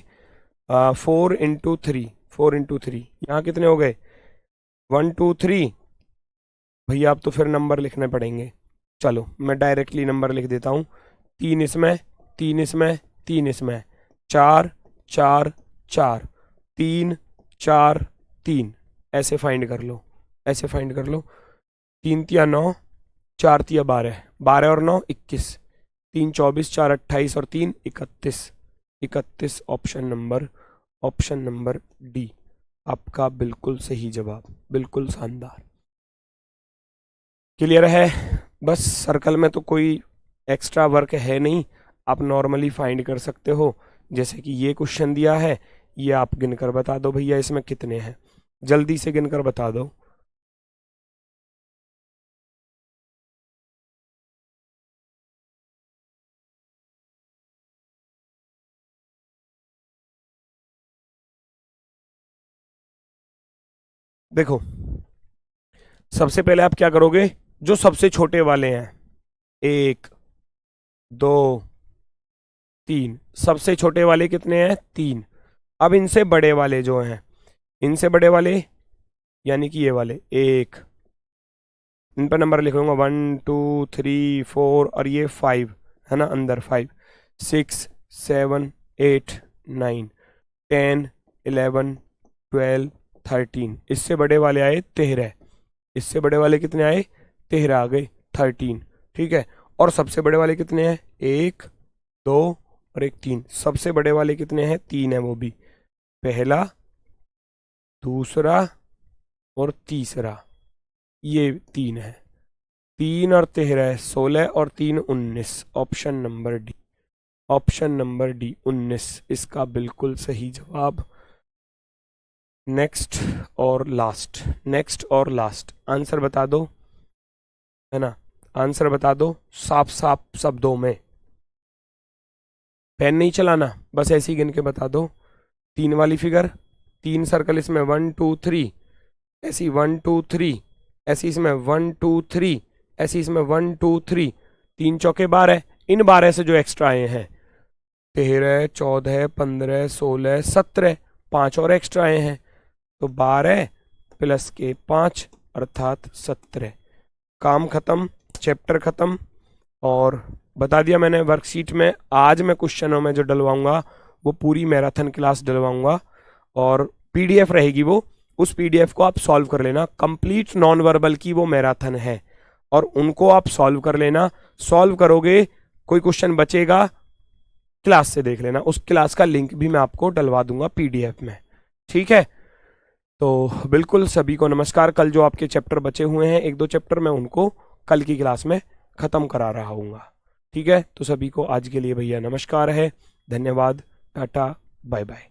4 × 3, 4 × 3। यहाँ कितने हो गए? 1 2 3। भैया अब तो फिर नंबर लिखने पड़ेंगे। चलो मैं डायरेक्टली नंबर लिख देता हूँ। 3 इसमें, 3 इसमें, 3 इसमें, 4 4 4, 3 4 3। ऐसे फाइंड कर लो, ऐसे फाइंड कर लो। 3 3 9, 4 3 12, 12 और 9 21, 3 24, 4 28 और 3 31, 31। ऑप्शन नंबर डी आपका बिल्कुल सही जवाब, बिल्कुल शानदार। क्लियर है? बस सर्कल में तो कोई एक्स्ट्रा वर्क है नहीं, आप नॉर्मली फाइंड कर सकते हो। जैसे कि ये क्वेश्चन दिया है, ये आप गिनकर बता दो भैया इसमें कितने हैं, जल्दी से गिनकर बता दो। देखो सबसे पहले आप क्या करोगे, जो सबसे छोटे वाले हैं 1 2 3, सबसे छोटे वाले कितने हैं? 3। अब इनसे बड़े वाले जो हैं इनसे बड़े वाले यानी कि ये वाले 1, इन पर नंबर लिखूंगा 1 2 3 4 और ये 5 है ना, अंदर 5 6 7 8 9 10 11 12 13। इससे बड़े वाले आए 13, इससे बड़े वाले कितने आए 13 आ गए 13, ठीक है। और सबसे बड़े वाले कितने हैं 1 2 और एक 3। सबसे बड़े वाले कितने हैं 3 है, वो भी पहला दूसरा और तीसरा, ये 3 है। 3 और 13 16 और 3 19। Option number D, option number D 19 इसका बिल्कुल सही जवाब। नेक्स्ट और लास्ट, नेक्स्ट और लास्ट आंसर बता दो, है ना, आंसर बता दो साफ साफ शब्दों में, पेन नहीं चलाना, बस ऐसे ही गिन के बता दो। 3 वाली फिगर, 3 सर्कल इसमें 1 2 3, ऐसी 1 2 3, ऐसी इसमें 1 2 3, ऐसी इसमें 1 2 3, 3 चौके 12, इन 12 से जो एक्स्ट्रा आए हैं 13 14 15 16 17, 5 और एक्स्ट्रा आए हैं, तो 12 प्लस के 5 अर्थात 17। काम खत्म, चैप्टर खत्म। और बता दिया मैंने वर्कशीट में आज मैं क्वेश्चनों में जो डलवाऊंगा वो पूरी मैराथन क्लास डलवाऊंगा, और पीडीएफ रहेगी वो, उस पीडीएफ को आप सॉल्व कर लेना। कंप्लीट नॉन वर्बल की वो मैराथन है और उनको आप सॉल्व कर लेना। सॉल्व करोगे, कोई क्वेश्चन बचेगा क्लास से देख लेना, उस क्लास का लिंक भी मैं आपको डलवा दूंगा पीडीएफ में, ठीक है। तो बिल्कुल सभी को नमस्कार। कल जो आपके चैप्टर बचे हुए हैं 1 2 चैप्टर, मैं उनको कल की क्लास में ख़त्म करा रहा हूँ, ठीक है। तो सभी को आज के लिए भैया नमस्कार है, धन्यवाद, टाटा, बाय बाय।